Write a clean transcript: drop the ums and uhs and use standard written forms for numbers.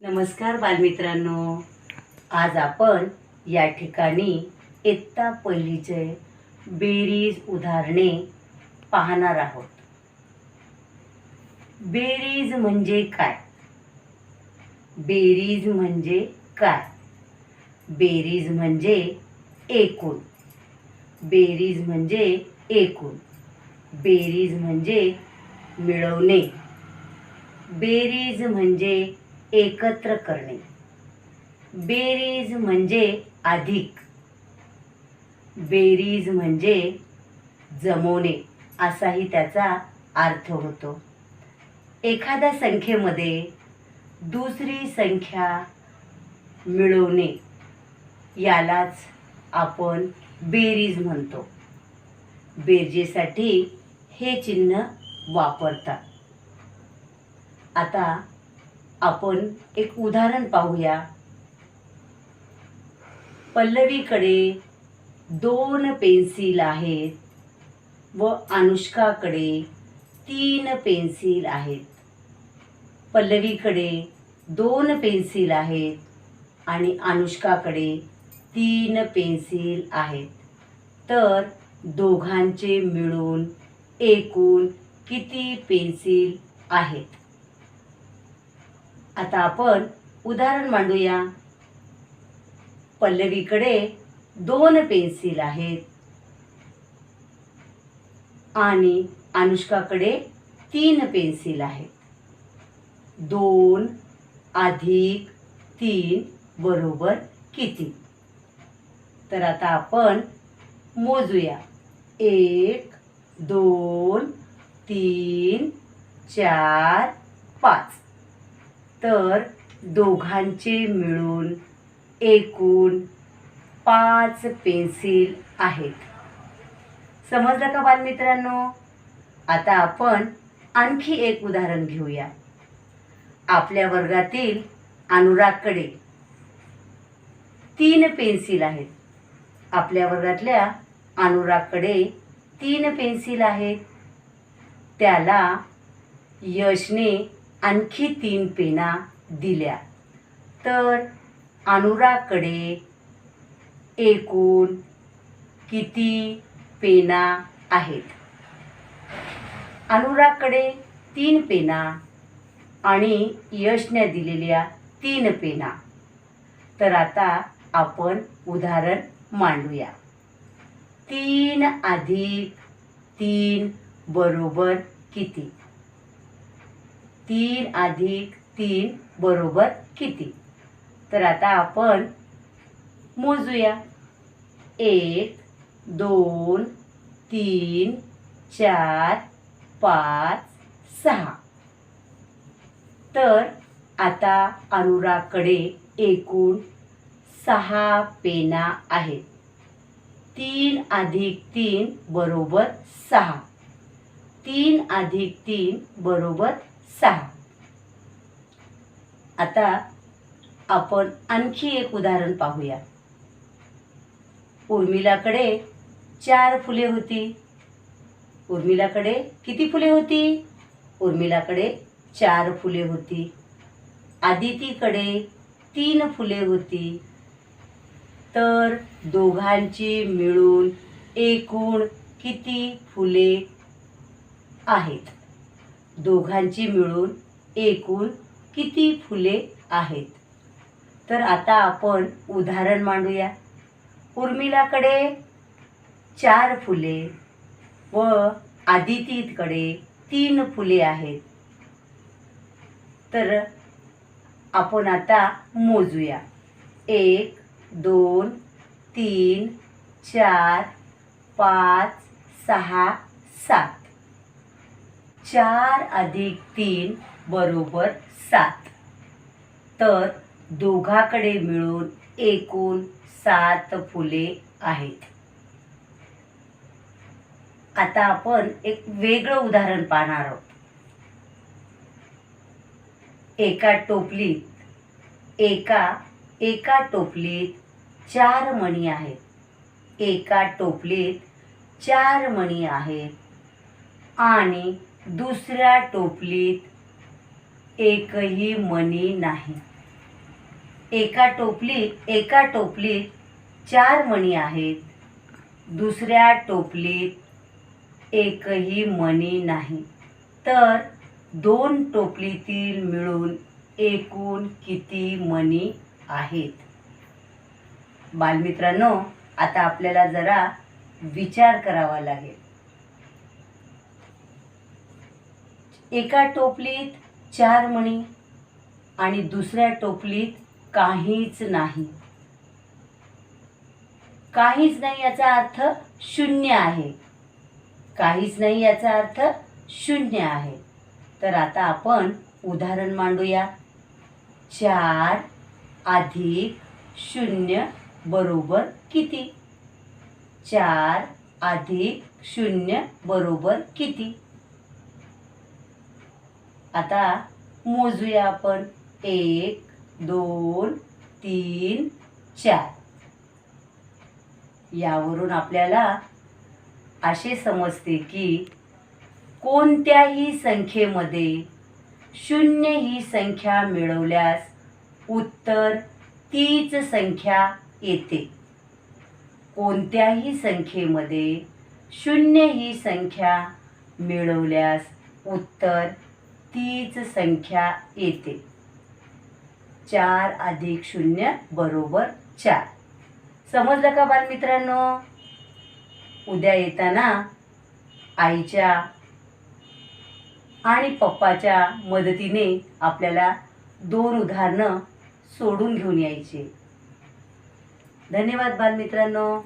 नमस्कार बालमित्रांनो, आज आपण या ठिकाणी इयत्ता पहिलीचे बेरीज उदाहरणे पाहणार आहोत. बेरीज म्हणजे काय? बेरीज म्हणजे काय? बेरीज म्हणजे एकूण. बेरीज म्हणजे एकूण. बेरीज म्हणजे मिळवणे. बेरीज म्हणजे एकत्र करणे. बेरीज म्हणजे अधिक. बेरीज म्हणजे जमवणे असाही त्याचा अर्थ होतो. एखाद्या संख्येमध्ये दुसरी संख्या मिळवणे यालाच आपण बेरीज म्हणतो. बेरजेसाठी हे चिन्ह वापरतात. आता आपण एक उदाहरण पाहूया. पल्लवीकडे 2 पेन्सिल आहेत व अनुष्काकडे 3 पेन्सिल आहेत. पल्लवीकडे 2 पेन्सिल आहेत आणि अनुष्काकडे 3 पेन्सिल आहेत. तर दोघांचे मिळून एकूण किती पेन्सिल आहेत? आता आपण उदाहरण मांडूया. पल्लवीकडे 2 पेन्सिल आहेत आणि अनुष्काकडे 3 पेन्सिल आहेत. 2 अधिक 3 बरोबर किती? तर आता आपण मोजूया. 1 2 3 4 5. तर दोघांचे मिळून एकूण 5 पेन्सिल आहेत. समजलं का बालमित्रांनो? आता आपण आणखी एक उदाहरण घेऊया. आपल्या वर्गातील अनुरागकडे 3 पेन्सिल आहेत. आपल्या वर्गातल्या अनुरागकडे 3 पेन्सिल आहेत. त्याला यशने आणखी 3 पेना दिल्या. तर अनुरागकडे एकूण किती पेना आहेत? अनुरागकडे 3 पेना आणि यशने दिलेल्या 3 पेना. तर आता आपण उदाहरण मांडूया. 3 अधिक 3 बरोबर किती? 3 अधिक 3 बरोबर किती? तर आता आपण मोजूया. 1 2 3 4 5 6. तर आता अनुरागकडे एकूण 6 पेना आहेत. 3 अधिक 3 बरोबर 6. 3 अधिक 3 बरोबर 6. आता आपण आणखी एक उदाहरण पाहूया. उर्मिलाकडे 4 फुले होती. उर्मिलाकडे किती फुले होती? उर्मिलाकडे 4 फुले होती. आदितीकडे 3 फुले होती. तर दोघांची मिळून एकूण किती फुले आहेत? दोघांची मिळून एकूण किती फुले आहेत? तर आता आपण उदाहरण मांडूया. उर्मिलाकडे 4 फुले व आदितीकडे 3 फुले आहेत. तर आपण आता मोजूया. 1 2 3 4 5 6 7. 4 अधिक 3 बरोबर 7. तर दोघांकडे मिळून एकूण 7 फुले आहेत. आता आपण एक वेगळं उदाहरण पाहणार आहोत. एका टोपलीत 4 मणी आहेत. एका टोपलीत 4 मणी आहेत आणि दुसऱ्या टोपलीत एकही मणी नाही. एका टोपलीत 4 मणी आहेत. दुसऱ्या टोपलीत एकही मणी नाही. तर 2 टोपलीतील मिळून एकूण किती मणी आहेत? बालमित्रांनो, आता आपल्याला जरा विचार करावा लागेल. एका टोपलीत 4 मणी आणि दुसऱ्या टोपलीत काहीच नाही. काहीच नाही याचा अर्थ शून्य आहे. काहीच नाही याचा अर्थ शून्य आहे. तर आता आपण उदाहरण मांडूया. 4 अधिक 0 बरोबर किती? 4 अधिक 0 बरोबर किती? आता मोजूया आपण. 1 2 3 4. यावरून आपल्याला असे समजते की कोणत्याही संख्येमध्ये 0 ही संख्या मिळवल्यास उत्तर तीच संख्या येते. कोणत्याही संख्येमध्ये 0 ही संख्या मिळवल्यास उत्तर तीच संख्या येते. 4 अधिक 0 बरोबर 4. समजलं का बालमित्रांनो? उद्या येताना आईच्या आणि पप्पाच्या मदतीने आपल्याला 2 उदाहरणं सोडून घेऊन यायचे. धन्यवाद बालमित्रांनो.